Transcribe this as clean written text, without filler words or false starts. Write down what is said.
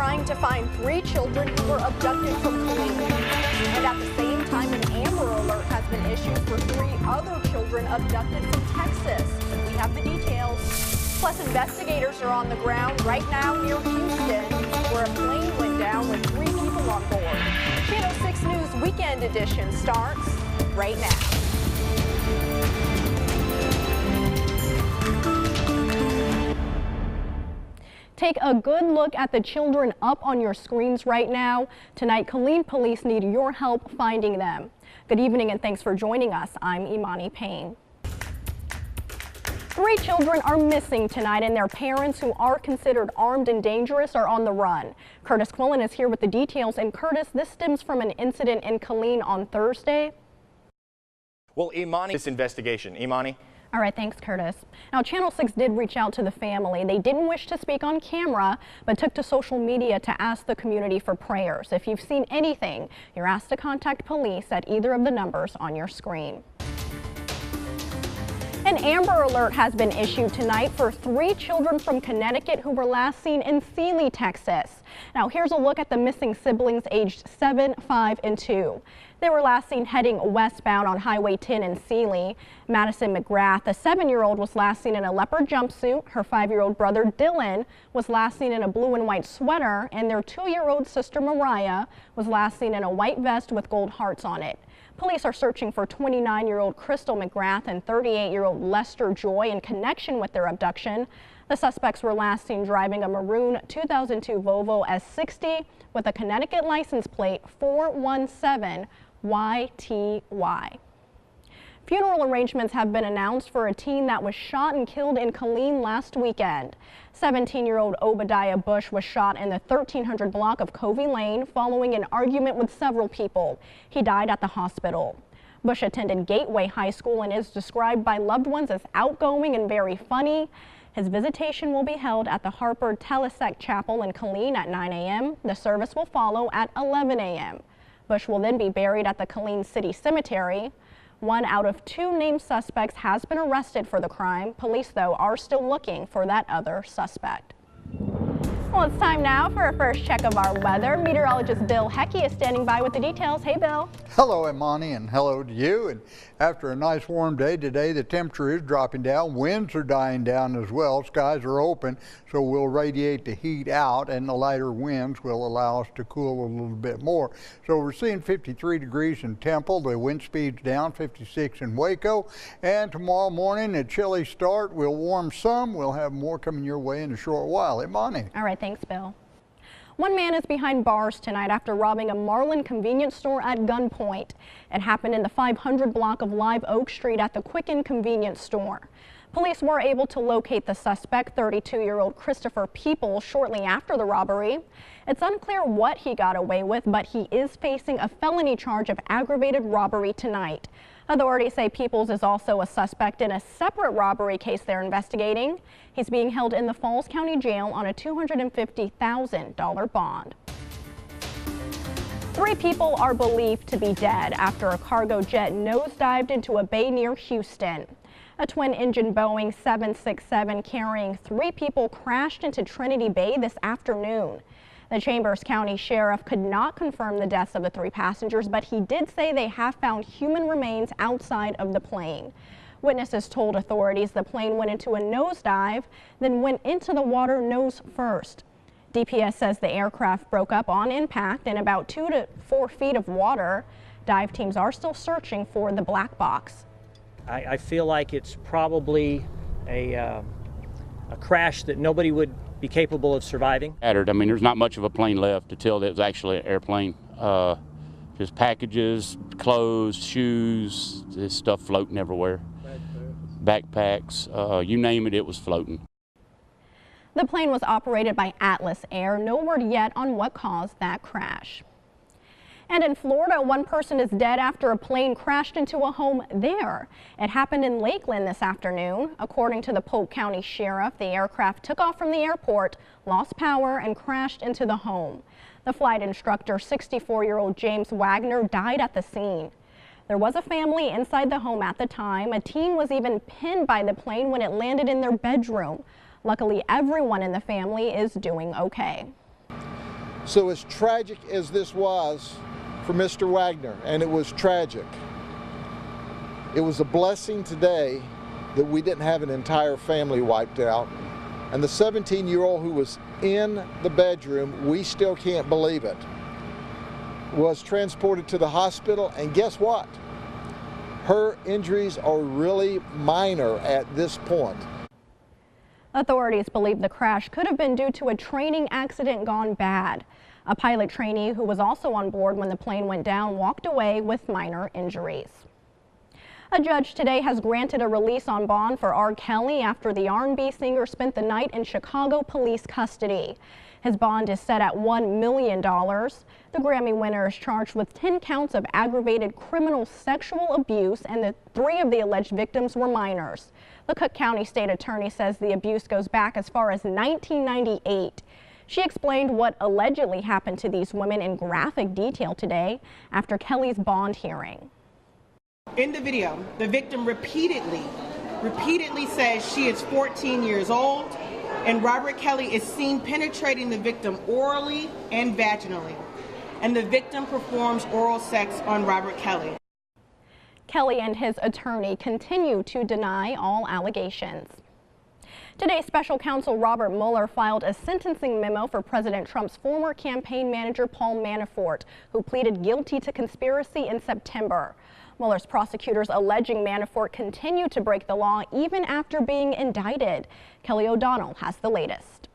trying to find 3 children who were abducted from Killeen. And at the same time, an Amber Alert has been issued for 3 other children abducted from Texas. We have the details. Plus, investigators are on the ground right now near Houston, where a plane went down with 3 people on board. Channel 6 News Weekend Edition starts right now. Take a good look at the children up on your screens right now. Tonight, Killeen police need your help finding them. Good evening and thanks for joining us. I'm Imani Payne. 3 children are missing tonight, and their parents, who are considered armed and dangerous, are on the run. Curtis Quillen is here with the details. And Curtis, this stems from an incident in Killeen on Thursday. Well, Imani, this investigation. Imani? All right, thanks, Curtis. Now, Channel 6 did reach out to the family. They didn't wish to speak on camera, but took to social media to ask the community for prayers. If you've seen anything, you're asked to contact police at either of the numbers on your screen. An Amber Alert has been issued tonight for 3 children from Connecticut who were last seen in Sealy, Texas. Now, here's a look at the missing siblings aged 7, 5, and 2. They were last seen heading westbound on Highway 10 in Sealy. Madison McGrath, the 7-year-old, was last seen in a leopard jumpsuit. Her 5-year-old brother Dylan was last seen in a blue and white sweater, and their 2-year-old sister Mariah was last seen in a white vest with gold hearts on it. Police are searching for 29-year-old Crystal McGrath and 38-year-old Lester Joy in connection with their abduction. The suspects were last seen driving a maroon 2002 Volvo S60 with a Connecticut license plate 417YTY. Funeral arrangements have been announced for a teen that was shot and killed in Killeen last weekend. 17-year-old Obadiah Bush was shot in the 1300 block of Covey Lane following an argument with several people. He died at the hospital. Bush attended Gateway High School and is described by loved ones as outgoing and very funny. His visitation will be held at the Harper Telesec Chapel in Killeen at 9 a.m. The service will follow at 11 a.m. Bush will then be buried at the Killeen City Cemetery. 1 out of 2 named suspects has been arrested for the crime. Police, though, are still looking for that other suspect. Well, it's time now for our first check of our weather. Meteorologist Bill Hecky is standing by with the details. Hey, Bill. Hello, Imani, and hello to you. And after a nice warm day today, the temperature is dropping down. Winds are dying down as well. Skies are open, so we'll radiate the heat out, and the lighter winds will allow us to cool a little bit more. So we're seeing 53 degrees in Temple. The wind speed's down, 56 in Waco. And tomorrow morning, a chilly start. We'll warm some. We'll have more coming your way in a short while. Imani. All right, thanks, Bill. 1 man is behind bars tonight after robbing a Marlin convenience store at gunpoint. It happened in the 500 block of Live Oak Street at the Quicken convenience store. Police were able to locate the suspect, 32-year-old Christopher People, shortly after the robbery. It's unclear what he got away with, but he is facing a felony charge of aggravated robbery tonight. Authorities say Peoples is also a suspect in a separate robbery case they're investigating. He's being held in the Falls County Jail on a $250,000 bond. 3 people are believed to be dead after a cargo jet nosedived into a bay near Houston. A twin-engine Boeing 767 carrying 3 people crashed into Trinity Bay this afternoon. The Chambers County Sheriff could not confirm the deaths of the 3 passengers, but he did say they have found human remains outside of the plane. Witnesses told authorities the plane went into a nosedive, then went into the water nose first. DPS says the aircraft broke up on impact in about 2 to 4 feet of water. Dive teams are still searching for the black box. I feel like it's probably a crash that nobody would be capable of surviving. I mean, there's not much of a plane left to tell that it was actually an airplane. Just packages, clothes, shoes, this stuff floating everywhere. Backpacks, you name it, it was floating. The plane was operated by Atlas Air. No word yet on what caused that crash. And in Florida, 1 person is dead after a plane crashed into a home there. It happened in Lakeland this afternoon. According to the Polk County Sheriff, the aircraft took off from the airport, lost power, and crashed into the home. The flight instructor, 64-year-old James Wagner, died at the scene. There was a family inside the home at the time. A teen was even pinned by the plane when it landed in their bedroom. Luckily, everyone in the family is doing okay. So as tragic as this was for Mr. Wagner, and it was tragic, it was a blessing today that we didn't have an entire family wiped out. And the 17-year-old who was in the bedroom, we still can't believe it, was transported to the hospital, and guess what? Her injuries are really minor at this point. Authorities believe the crash could have been due to a training accident gone bad. A pilot trainee who was also on board when the plane went down walked away with minor injuries. A judge today has granted a release on bond for R. Kelly after the R&B singer spent the night in Chicago police custody. His bond is set at $1 million. The Grammy winner is charged with 10 counts of aggravated criminal sexual abuse, and 3 of the alleged victims were minors. The Cook County State Attorney says the abuse goes back as far as 1998. She explained what allegedly happened to these women in graphic detail today after Kelly's bond hearing. In the video, the victim repeatedly says she is 14 years old, and Robert Kelly is seen penetrating the victim orally and vaginally, and the victim performs oral sex on Robert Kelly. Kelly and his attorney continue to deny all allegations. Today, special counsel Robert Mueller filed a sentencing memo for President Trump's former campaign manager Paul Manafort, who pleaded guilty to conspiracy in September. Mueller's prosecutors alleging Manafort continued to break the law even after being indicted. Kelly O'Donnell has the latest.